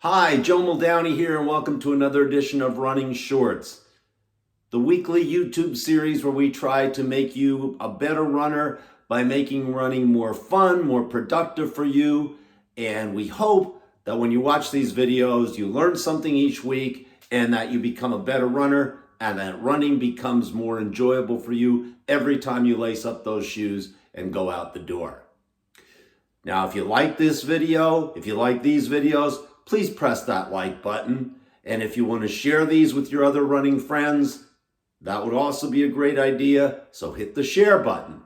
Hi, Joe Muldowney here, and welcome to another edition of Running Shorts, the weekly YouTube series where we try to make you a better runner by making running more fun, more productive for you. And we hope that when you watch these videos, you learn something each week and that you become a better runner and that running becomes more enjoyable for you every time you lace up those shoes and go out the door. Now, if you like this video, if you like these videos, please press that like button. And if you want to share these with your other running friends, that would also be a great idea. So hit the share button.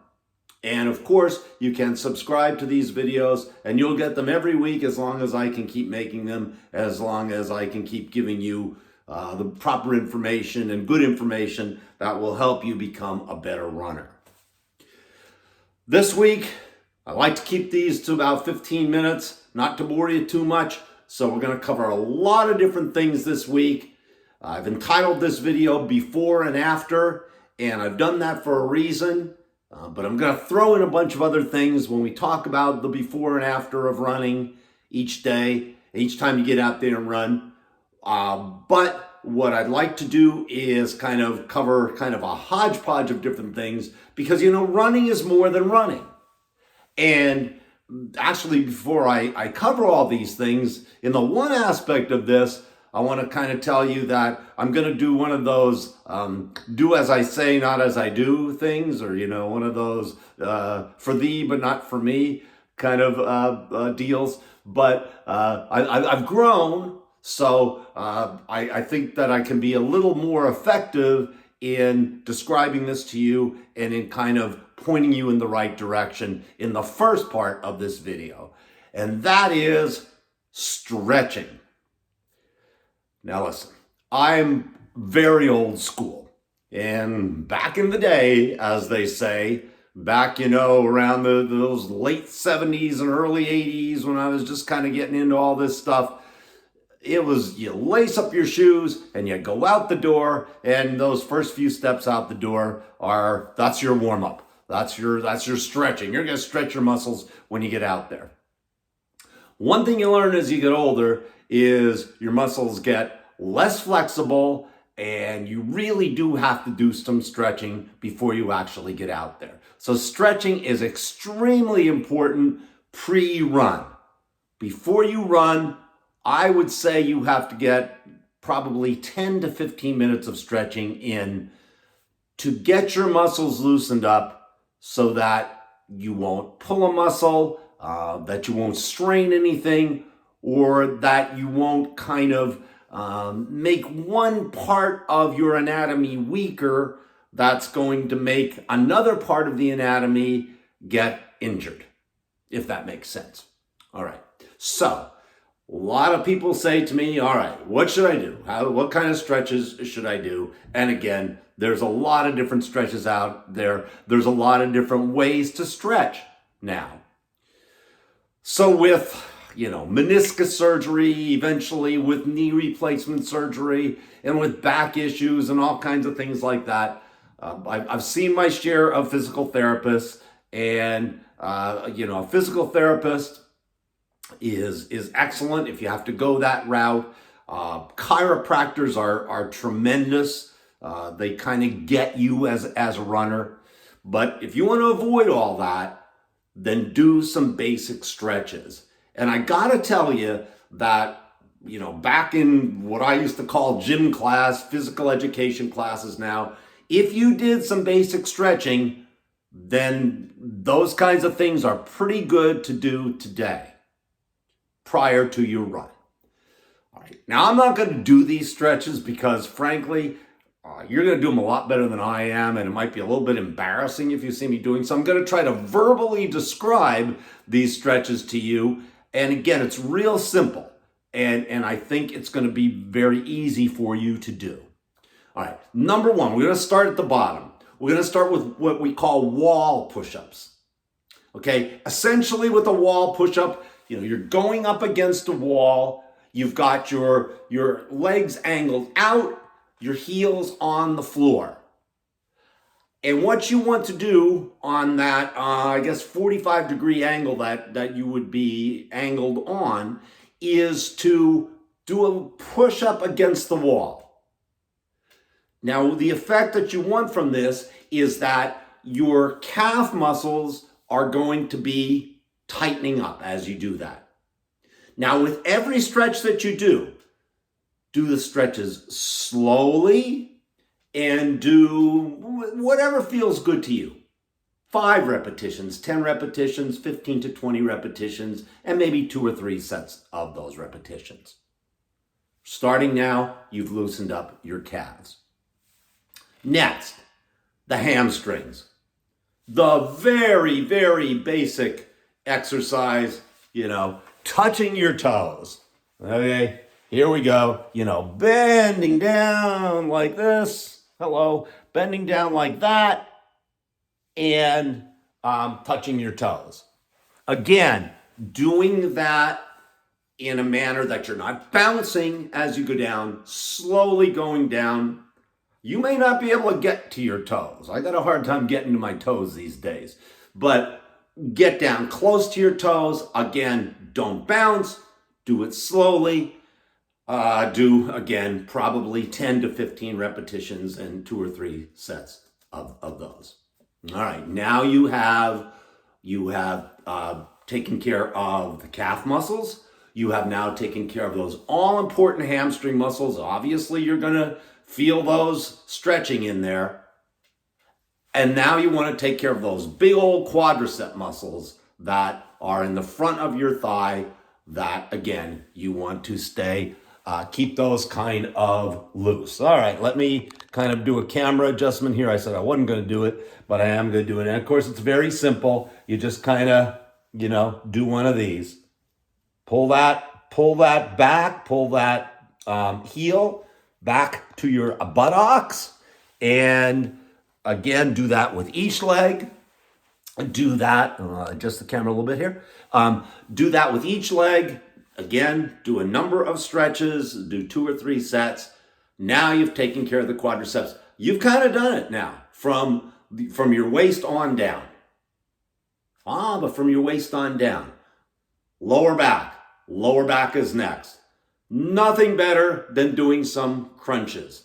And of course, you can subscribe to these videos and you'll get them every week as long as I can keep making them, as long as I can keep giving you the proper information and good information that will help you become a better runner. This week, I like to keep these to about 15 minutes, not to bore you too much. So we're going to cover a lot of different things this week. I've entitled this video Before and After, and I've done that for a reason. But I'm going to throw in a bunch of other things when we talk about the before and after of running each day, each time you get out there and run. But what I'd like to do is kind of cover kind of a hodgepodge of different things because, running is more than running. And actually, before I cover all these things, in the one aspect of this, I want to kind of tell you that I'm going to do one of those do as I say, not as I do things, or, one of those for thee, but not for me kind of deals. But I've grown, so I think that I can be a little more effective in describing this to you and in kind of pointing you in the right direction in the first part of this video. And that is stretching. Now listen, I'm very old school. And back in the day, as they say, back, around those late 70s and early 80s when I was just kind of getting into all this stuff, it was you lace up your shoes and you go out the door, and those first few steps out the door that's your warm-up. That's your stretching. You're going to stretch your muscles when you get out there. One thing you learn as you get older is your muscles get less flexible, and you really do have to do some stretching before you actually get out there. So stretching is extremely important pre-run. Before you run, I would say you have to get probably 10 to 15 minutes of stretching in to get your muscles loosened up so that you won't pull a muscle, that you won't strain anything, or that you won't kind of make one part of your anatomy weaker that's going to make another part of the anatomy get injured, if that makes sense. All right, so a lot of people say to me, all right, what should I do? What kind of stretches should I do? And again, there's a lot of different stretches out there. There's a lot of different ways to stretch now. So with, meniscus surgery, eventually with knee replacement surgery, and with back issues and all kinds of things like that, I've seen my share of physical therapists, and, a physical therapist is excellent if you have to go that route. Chiropractors are tremendous. They kind of get you as a runner. But if you want to avoid all that, then do some basic stretches. And I gotta tell you that, back in what I used to call gym class, physical education classes now, if you did some basic stretching, then those kinds of things are pretty good to do today prior to your run. All right. Now, I'm not going to do these stretches because, frankly, you're going to do them a lot better than I am, and it might be a little bit embarrassing if you see me doing so. I'm going to try to verbally describe these stretches to you. And again, it's real simple, and I think it's going to be very easy for you to do. All right. Number one, we're going to start at the bottom. We're going to start with what we call wall push-ups. Okay. Essentially, with a wall push-up, you're going up against a wall. You've got your legs angled out, your heels on the floor. And what you want to do on that, 45-degree angle that you would be angled on is to do a push-up against the wall. Now, the effect that you want from this is that your calf muscles are going to be tightening up as you do that. Now, with every stretch that you do the stretches slowly and do whatever feels good to you. 5 repetitions, 10 repetitions, 15 to 20 repetitions, and maybe 2 or 3 sets of those repetitions. Starting now, you've loosened up your calves. Next, the hamstrings. The very, very basic exercise, touching your toes. Okay, here we go. Bending down like this. Hello, bending down like that. And touching your toes. Again, doing that in a manner that you're not bouncing as you go down, slowly going down. You may not be able to get to your toes. I got a hard time getting to my toes these days. But get down close to your toes. Again, don't bounce. Do it slowly. Do, again, probably 10 to 15 repetitions and 2 or 3 sets of those. All right, now you have taken care of the calf muscles. You have now taken care of those all-important hamstring muscles. Obviously, you're going to feel those stretching in there. And now you want to take care of those big old quadricep muscles that are in the front of your thigh that, again, you want to keep those kind of loose. All right, let me kind of do a camera adjustment here. I said I wasn't going to do it, but I am going to do it. And of course, it's very simple. You just kind of, do one of these. Pull that back, pull that heel back to your buttocks. And again, do that with each leg. Do that, adjust the camera a little bit here. Do that with each leg. Again, do a number of stretches, do 2 or 3 sets. Now you've taken care of the quadriceps. You've kind of done it now from your waist on down. But from your waist on down. Lower back is next. Nothing better than doing some crunches.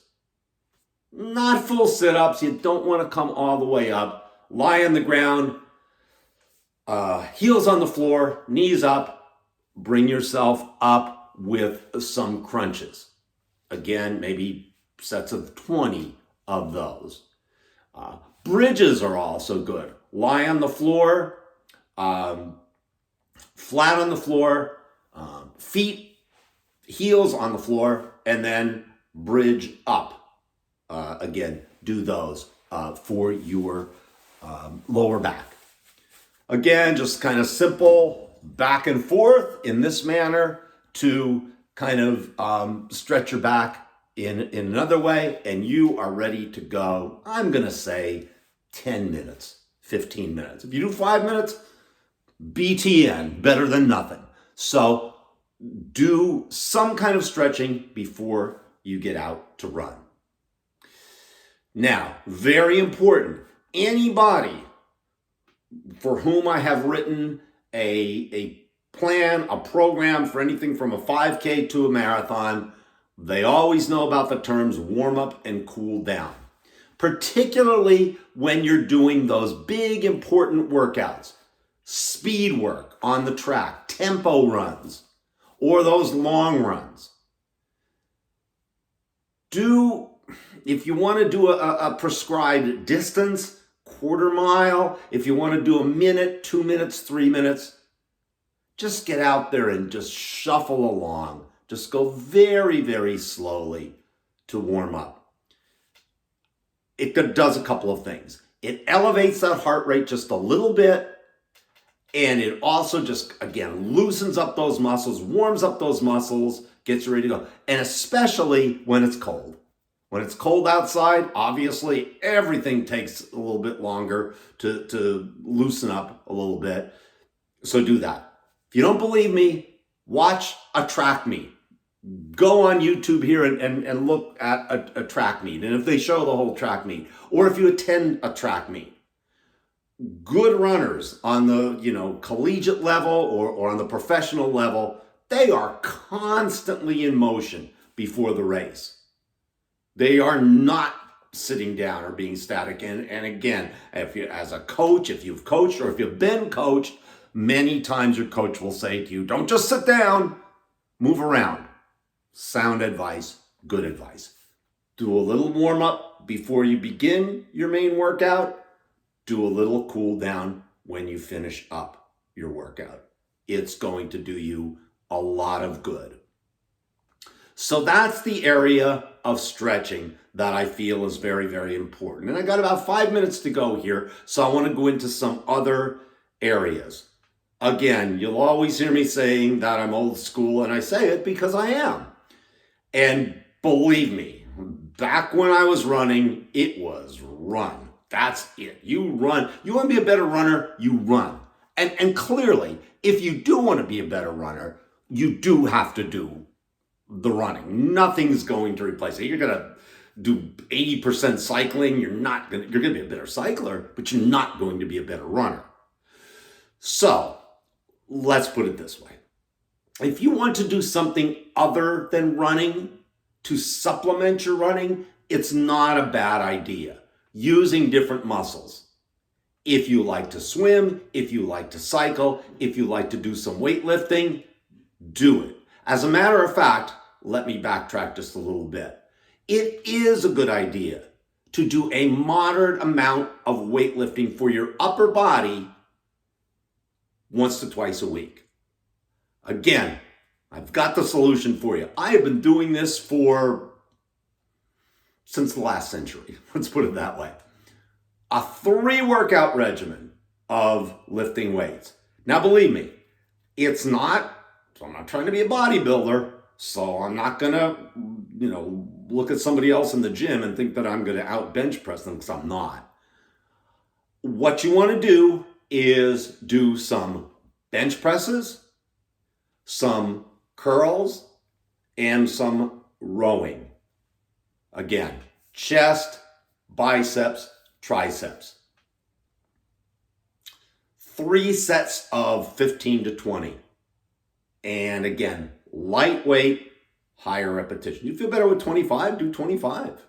Not full sit-ups. You don't want to come all the way up. Lie on the ground, heels on the floor, knees up. Bring yourself up with some crunches. Again, maybe sets of 20 of those. Bridges are also good. Lie on the floor, flat on the floor, feet, heels on the floor, and then bridge up. Again, do those for your lower back. Again, just kind of simple back and forth in this manner to kind of stretch your back in another way, and you are ready to go. I'm going to say 10 minutes, 15 minutes. If you do 5 minutes, BTN, better than nothing. So do some kind of stretching before you get out to run. Now, very important, anybody for whom I have written a plan, a program for anything from a 5K to a marathon, they always know about the terms warm up and cool down. Particularly when you're doing those big important workouts, speed work on the track, tempo runs, or those long runs. If you want to do a prescribed distance, quarter mile, if you want to do a minute, 2 minutes, 3 minutes, just get out there and just shuffle along. Just go very, very slowly to warm up. It does a couple of things. It elevates that heart rate just a little bit, and it also just, again, loosens up those muscles, warms up those muscles, gets you ready to go. And especially when it's cold. When it's cold outside, obviously everything takes a little bit longer to loosen up a little bit. So do that. If you don't believe me, watch a track meet. Go on YouTube here and look at a track meet. And if they show the whole track meet, or if you attend a track meet, good runners on the collegiate level or on the professional level, they are constantly in motion before the race. They are not sitting down or being static. And again, if you, as a coach, if you've coached or if you've been coached, many times your coach will say to you, don't just sit down, move around. Sound advice, good advice. Do a little warm up before you begin your main workout. Do a little cool down when you finish up your workout. It's going to do you a lot of good. So that's the area of stretching that I feel is very, very important. And I got about 5 minutes to go here, so I want to go into some other areas. Again, you'll always hear me saying that I'm old school, and I say it because I am. And believe me, back when I was running, it was run. That's it. You run. You want to be a better runner, you run. And clearly, if you do want to be a better runner, you do have to do the running. Nothing's going to replace it. You're going to do 80% cycling. You're going to be a better cycler, but you're not going to be a better runner. So let's put it this way. If you want to do something other than running to supplement your running, it's not a bad idea. Using different muscles. If you like to swim, if you like to cycle, if you like to do some weightlifting, do it. As a matter of fact, let me backtrack just a little bit. It is a good idea to do a moderate amount of weightlifting for your upper body once to twice a week. Again, I've got the solution for you. I have been doing this since the last century. Let's put it that way. A 3 workout regimen of lifting weights. Now, believe me, I'm not trying to be a bodybuilder, so I'm not going to, look at somebody else in the gym and think that I'm going to out bench press them, because I'm not. What you want to do is do some bench presses, some curls, and some rowing. Again, chest, biceps, triceps. 3 sets of 15 to 20. And again, lightweight, higher repetition. You feel better with 25, do 25,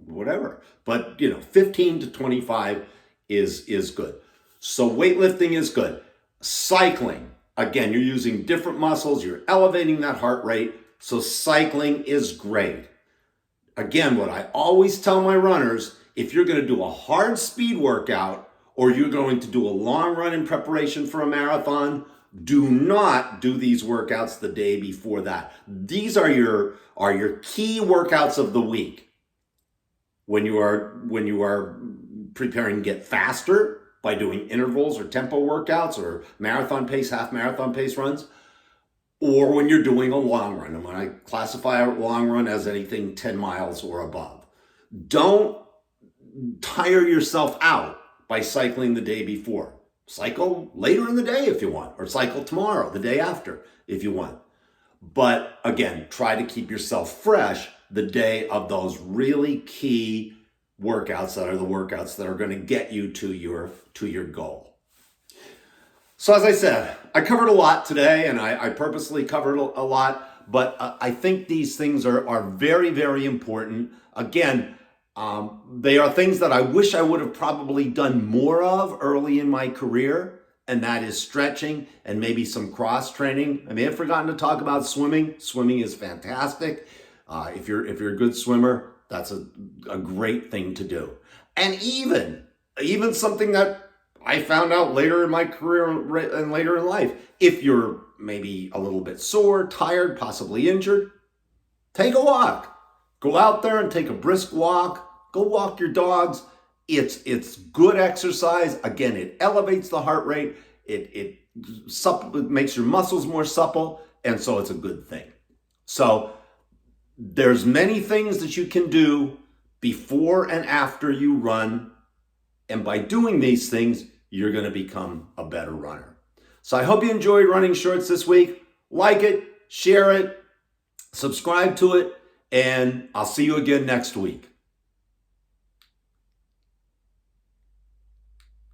whatever. But 15 to 25 is good. So weightlifting is good. Cycling, again, you're using different muscles, you're elevating that heart rate. So cycling is great. Again, what I always tell my runners, if you're going to do a hard speed workout or you're going to do a long run in preparation for a marathon, do not do these workouts the day before that. These are your key workouts of the week. When you are preparing to get faster by doing intervals or tempo workouts or marathon pace, half marathon pace runs, or when you're doing a long run. And when I classify a long run as anything 10 miles or above. Don't tire yourself out by cycling the day before. Cycle later in the day if you want, or cycle tomorrow, the day after if you want. But again, try to keep yourself fresh the day of those really key workouts that are the workouts that are going to get you to your goal. So as I said, I covered a lot today, and I purposely covered a lot, but I think these things are very, very important. Again, they are things that I wish I would have probably done more of early in my career, and that is stretching and maybe some cross training. I may have forgotten to talk about swimming. Swimming is fantastic. If you're a good swimmer, that's a great thing to do. And even something that I found out later in my career and later in life, if you're maybe a little bit sore, tired, possibly injured, take a walk. Go out there and take a brisk walk. Go walk your dogs. It's good exercise. Again, it elevates the heart rate. It makes your muscles more supple, and so it's a good thing. So there's many things that you can do before and after you run, and by doing these things, you're going to become a better runner. So I hope you enjoyed Running Shorts this week. Like it, share it, subscribe to it, and I'll see you again next week.